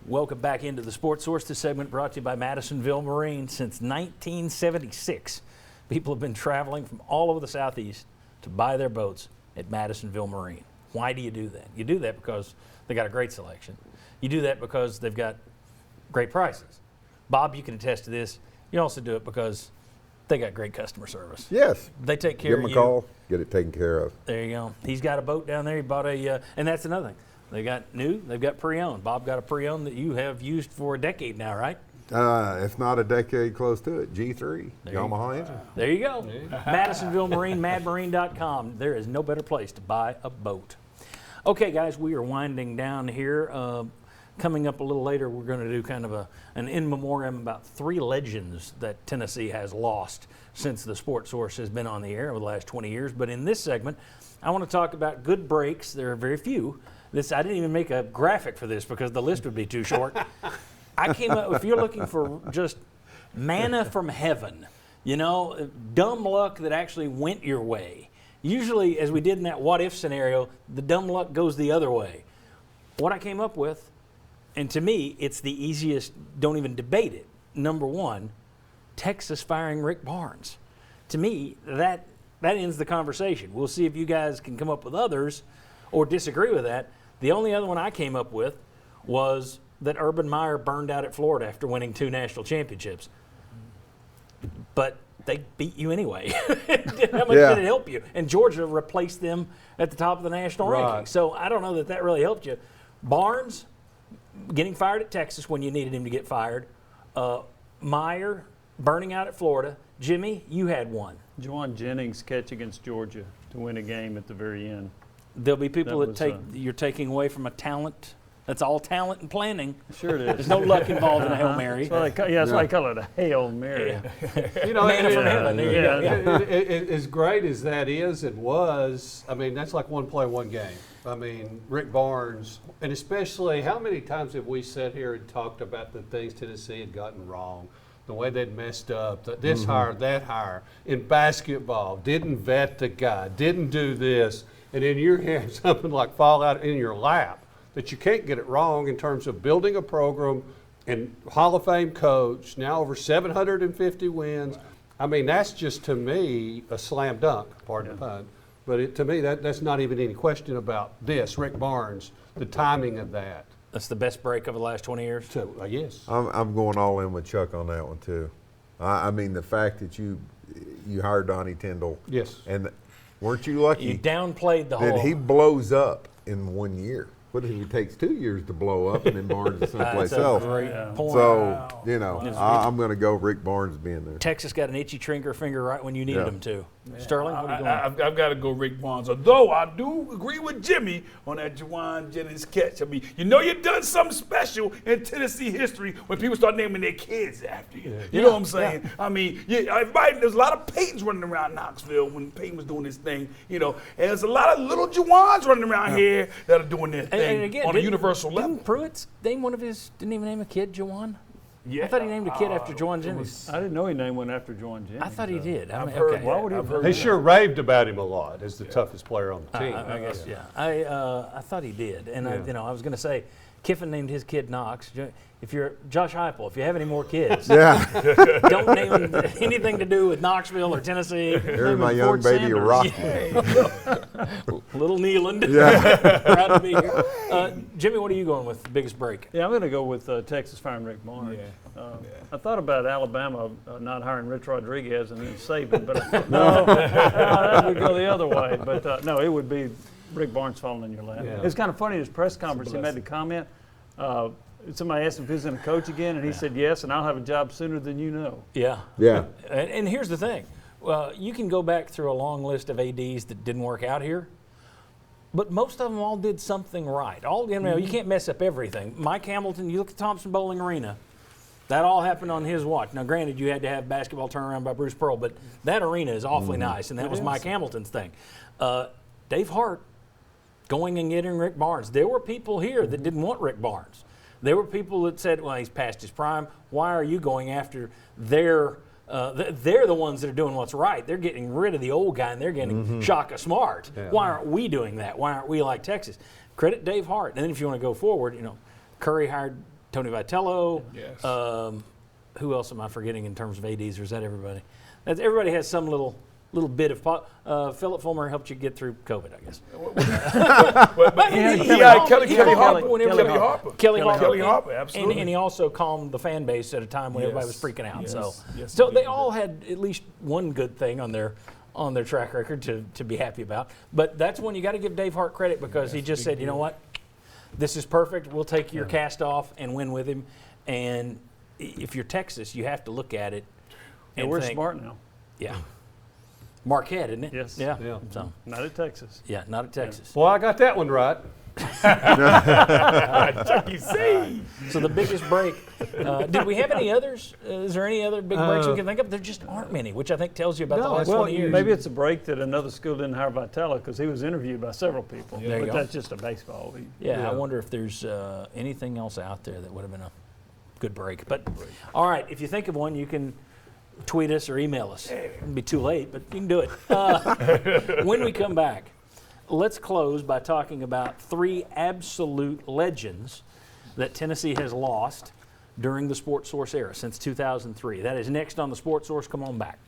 Welcome back into the Sports Source. This segment brought to you by Madisonville Marine. Since 1976, people have been traveling from all over the Southeast to buy their boats at Madisonville Marine. Why do you do that? You do that because they got a great selection. You do that because they've got great prices. Bob, you can attest to this. You also do it because they got great customer service. Yes. They take care of you. Give them a call, get it taken care of. There you go. He's got a boat down there. He bought a, and that's another thing. They got new, they've got pre-owned. Bob got a pre-owned that you have used for a decade now, right? If not a decade, close to it. G3, Yamaha engine. There you go. Madisonville Marine, madmarine.com. There is no better place to buy a boat. Okay, guys, we are winding down here. Coming up a little later, we're going to do kind of an in memoriam about 3 legends that Tennessee has lost since the Sports Source has been on the air over the last 20 years. But in this segment, I want to talk about good breaks. There are very few. I didn't even make a graphic for this because the list would be too short. I came up, if you're looking for just manna from heaven, you know, dumb luck that actually went your way. Usually, as we did in that what-if scenario, the dumb luck goes the other way. What I came up with, and to me, it's the easiest, don't even debate it. Number 1, Texas firing Rick Barnes. To me, that ends the conversation. We'll see if you guys can come up with others or disagree with that. The only other one I came up with was that Urban Meyer burned out at Florida after winning 2 national championships. But they beat you anyway. How much did it help you? And Georgia replaced them at the top of the national ranking. So I don't know that really helped you. Barnes getting fired at Texas when you needed him to get fired. Meyer burning out at Florida. Jimmy, you had one. Juwan Jennings catch against Georgia to win a game at the very end. There'll be people that you're taking away from a talent. That's all talent and planning. Sure it is. There's no luck involved in a Hail Mary. That's why I call it a Hail Mary. You know, Manna from heaven. As great as that is and was, I mean, that's like one play, one game. I mean, Rick Barnes, and especially how many times have we sat here and talked about the things Tennessee had gotten wrong, the way they'd messed up, this hire, that hire, in basketball, didn't vet the guy, didn't do this, and then you have something like fall out in your lap that you can't get it wrong in terms of building a program and Hall of Fame coach, now over 750 wins. I mean, that's just, to me, a slam dunk, pardon the pun. But to me, that's not even any question about this, Rick Barnes, the timing of that. That's the best break over the last 20 years? So, yes. I'm going all in with Chuck on that one, too. I mean, the fact that you hired Donnie Tyndall. Yes. And weren't you lucky? You downplayed the whole. That he blows up in 1 year. What if it takes 2 years to blow up and then Barnes is someplace else? Great point. So, you know, I'm going to go Rick Barnes being there. Texas got an itchy finger right when you needed them to. Sterling, what are you going? I've got to go Rick Barnes. Although I do agree with Jimmy on that Juwan Jennings catch. I mean, you know you've done something special in Tennessee history when people start naming their kids after you. You know what I'm saying? Yeah. I mean, there's a lot of Peytons running around Knoxville when Peyton was doing this thing, you know. And there's a lot of little Juwans running around here that are doing their thing on a universal level. Didn't Pruitt name one of his, didn't even name a kid Juwan? Yeah. I thought he named a kid after Juwan Jennings. I didn't know he named one after Juwan Jennings. I thought he did. I've heard Why would he have heard He that? sure raved about him a lot as the toughest player on the team. I guess, yeah. I thought he did. And, I was going to say, Kiffin named his kid Knox. If you're Josh Heupel, if you have any more kids, don't name them anything to do with Knoxville or Tennessee. Here's my young baby Rocky. Little Neeland. Yeah. Proud to be here. Jimmy, what are you going with, the biggest break? Yeah, I'm going to go with Texas firing Rick Barnes. I thought about Alabama not hiring Rich Rodriguez and then Saban, but I thought, no, that would go the other way. But no, it would be Rick Barnes falling in your lap. Yeah. It's kind of funny, in his press conference, he made the comment, somebody asked him if he's going to coach again, and he said yes, and I'll have a job sooner than you know. Yeah. Yeah. And here's the thing. You can go back through a long list of ADs that didn't work out here, but most of them all did something right. You can't mess up everything. Mike Hamilton, you look at Thompson Bowling Arena, that all happened on his watch. Now, granted, you had to have basketball turnaround by Bruce Pearl, but that arena is awfully nice, and that was Mike Hamilton's thing. Dave Hart going and getting Rick Barnes. There were people here that didn't want Rick Barnes. There were people that said, well, he's past his prime. Why are you going after their they're the ones that are doing what's right. They're getting rid of the old guy, and they're getting Shaka Smart. Yeah. Why aren't we doing that? Why aren't we like Texas? Credit Dave Hart. And then if you want to go forward, Curry hired Tony Vitello. Yes. Who else am I forgetting in terms of ADs, or is that everybody? Everybody has some little bit of Philip Fulmer helped you get through COVID, I guess. But he Kelly had Harper. Kelly Harper. Whenever- Kelly Harper. Kelly Harper. Kelly Harper, absolutely. And he also calmed the fan base at a time when everybody was Yes. freaking out. Yes. So, Yes, so he they did. all had at least one good thing on their track record to be happy about. But that's when you got to give Dave Hart credit, because he just said, you know what, this is perfect. We'll take your cast off and win with him. And if you're Texas, you have to look at it And and we're think, smart now. yeah, Marquette, isn't it? Yes. Yeah. Yeah. So, Not at Texas. yeah, not at Texas. Well, I got that one right. Chucky C. So the biggest break. Did we have any others? Is there any other big breaks we can think of? There just aren't many, which I think tells you about the No, last Well, 20 years. maybe it's a break that another school didn't hire Vitello because he was interviewed by several people. There you But go. that's just a baseball. Yeah, Yeah. I wonder if there's anything else out there that would have been a good break. But all right, if you think of one, you can tweet us or email us. It'll be too late, but you can do it. When we come back, let's close by talking about 3 absolute legends that Tennessee has lost during the Sports Source era since 2003. That is next on the Sports Source. Come on back.